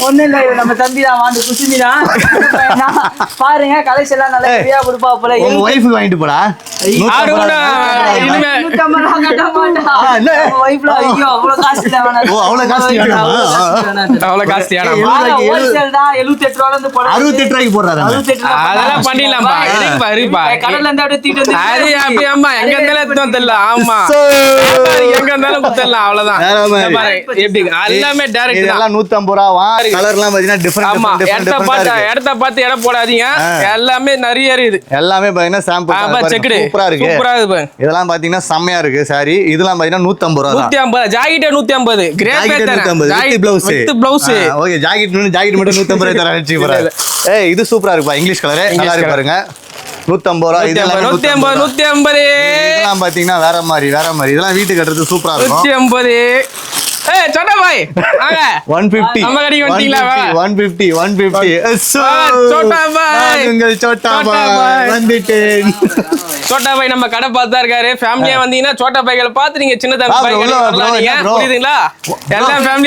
ஒண்ணு இல்ல நம்ம தம்பி தான் வாண்டு குசுமி தான் பாருங்க கலெக்ஷன் எல்லாம் நல்ல ஃப்ரீயா கொடுப்பா போல உங்க வைஃப் வாங்கிட்டு போடா அவ்வளவு காஸ்ட்லி 78 ரூபாய்க்கு போடுறாரு அதெல்லாம் பண்ணிடலாம்பா கடல்ல இருந்து அப்படியே தீட்டு தெரியல ஆமா எங்க இருந்தாலும் குத்தரலாம் அவ்வளவுதான் எப்படி எல்லாமே டைரக்ட் இதெல்லாம் 150 ரூபா கலர்லாம் பாத்தீங்கன்னா டிஃபரண்ட் இடத்த பார்த்து இடம் போடாதீங்க எல்லாமே நிறைய இருக்குது எல்லாமே பாத்தீங்கன்னா சாம்பிள் சூப்பரா இருக்கு இதெல்லாம் பாத்தீங்கன்னா செம்மையா இருக்கு சாரி இதெல்லாம் பாத்தீங்கன்னா 150 ரூபா 150 jacket 150 grey pad 150 with blouse okay jacket மட்டும் 150 ரூபாய் தரேன் வெச்சி போறாரு ஏய் இது சூப்பரா இருக்குப்பா இங்கிலீஷ் கலர் நல்லா இருக்கு பாருங்க 150 ரூபாய் இதெல்லாம் 150 இதெல்லாம் பாத்தீங்கன்னா வேற மாதிரி இதெல்லாம் வீட்டுக்கு கட்டுறது சூப்பரா இருக்கும் 150 ஏய் சோட்டா பாய் வாங்க 150 நம்ம கடைக்கு வந்துட்டீங்களா 150 சோட்டா பாய் உங்கள் சோட்டா பாய் வந்துட்டேன் சோட்டா பாய் நம்ம கடை பார்த்தா இருக்காரு ஃபேமிலியா வந்தீங்கன்னா சோட்டா பாய்களை பார்த்து நீங்க சின்ன தம்பி பாய் புரியுதுங்களா எல்லாம் ஃபேமிலி